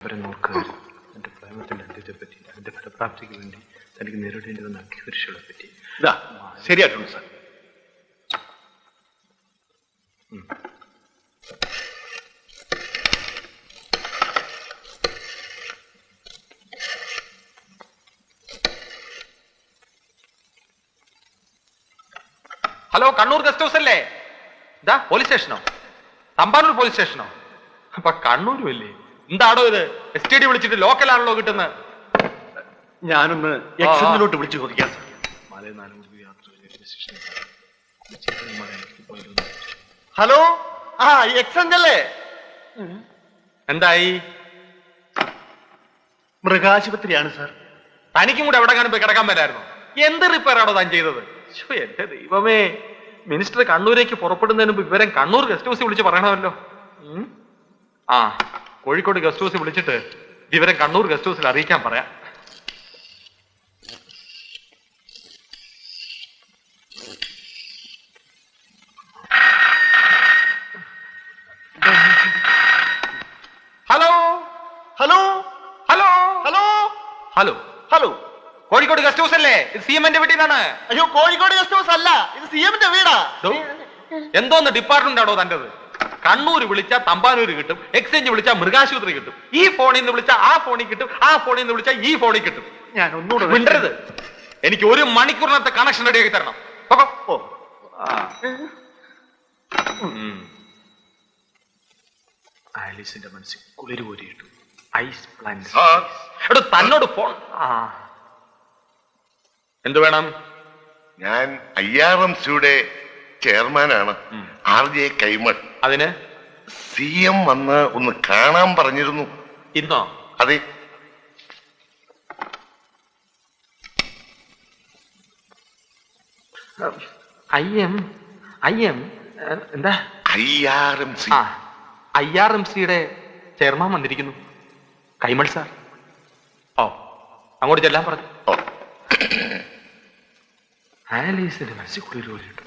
അവരെ നോക്കുകയായിരുന്നു. എന്റെ പ്രേമത്തിന്റെ അന്ത്യത്തെപ്പറ്റി, അതിന്റെ ഫലപ്രാപ്തിക്ക് വേണ്ടി തനിക്ക് നേരിടേണ്ടി വന്ന അഗ്നിപരീക്ഷകളെ പറ്റി. ഇതാ ശരിയായിട്ടുണ്ട് sir. Hello, Kannur guest house അല്ലേ? ഇതാ പോലീസ് സ്റ്റേഷനോ? തമ്പാനൂർ പോലീസ് സ്റ്റേഷനോ? അപ്പൊ കണ്ണൂരും അല്ലേ? എന്താണോ ഇത്? STD വിളിച്ചിട്ട് ലോക്കലാണല്ലോ കിട്ടുന്നത്. ഞാനൊന്ന് എക്സെഞ്ചിലോട്ട് വിളിച്ചു ചോദിക്കാം സാർ. മാലേ 4 മണിക്ക് യാത്ര ചെയ്ത സ്റ്റേഷനിൽ ഹലോ, ആ എക്സെഞ്ച് അല്ലേ? എന്തായി? മൃഗാശുപത്രിയാണ് സാർ. തനിക്കും കൂടെ എവിടെ പോയി കിടക്കാൻ പറ്റായിരുന്നു? എന്ത് റിപ്പയർ ആണോ താൻ ചെയ്തത്? എന്റെ ദൈവമേ, മിനിസ്റ്റർ കണ്ണൂരേക്ക് പുറപ്പെടുന്നതിന് മുമ്പ് വിവരം കണ്ണൂർ ഗസ്റ്റ് ഹൗസിൽ വിളിച്ച് പറയണമല്ലോ. ആ, കോഴിക്കോട് ഗസ്റ്റ് ഹൗസിൽ വിളിച്ചിട്ട് വിവരം കണ്ണൂർ ഗസ്റ്റ് ഹൗസിൽ അറിയിക്കാൻ പറയാം. Hello hello hello hello hello hello, Kozhikode guest house അല്ലേ? ഇത് CM-ന്റെ വീട്ടിൽ നിന്നാണ്. അയ്യോ, കോഴിക്കോട് ഗസ്റ്റ് ഹൗസ് അല്ല, ഇത് CM-ന്റെ വീടാ. എന്തോന്ന് ഡിപ്പാർട്ട്മെന്റ് ആണോ തന്റേത്? കണ്ണൂർ വിളിച്ചാൽ തമ്പാനൂര് കിട്ടും, എക്സ്ചേഞ്ച് വിളിച്ചാൽ മൃഗാശുപത്രി കിട്ടും, ഈ ഫോണിൽ നിന്ന് വിളിച്ചാൽ ആ ഫോണിൽ കിട്ടും, ആ ഫോണിൽ നിന്ന് വിളിച്ചാൽ ഈ ഫോണിൽ കിട്ടും. ഞാൻ ഒന്നുകൂടെ മിണ്ടരുത്. എനിക്ക് 1 മണിക്കൂറിനകത്ത് കണക്ഷൻ റെഡിയാക്കി തരണം. ഓ, ആലീസിന്റെ മനസ്സിൽ കുളിര് കോരിയിട്ടു. Ice plant. എടോ, തന്നോട് ഫോൺ. എന്ത് വേണം? ഞാൻ IRMCയുടെ ചെയർമാനാണ്, RJ കൈമൾ. അതിന് CM വന്ന് ഒന്ന് കാണാൻ പറഞ്ഞിരുന്നു. ഇന്നോ? അതെ. എന്താ? IRMC. IRMCയുടെ ചെയർമാൻ വന്നിരിക്കുന്നു, കൈമൾ സാർ. ഓ, അങ്ങോട്ട് ചെല്ലാൻ പറഞ്ഞു. ആലീസിന്റെ മനസ്സിൽ കുളിര് കോരിയിട്ടു.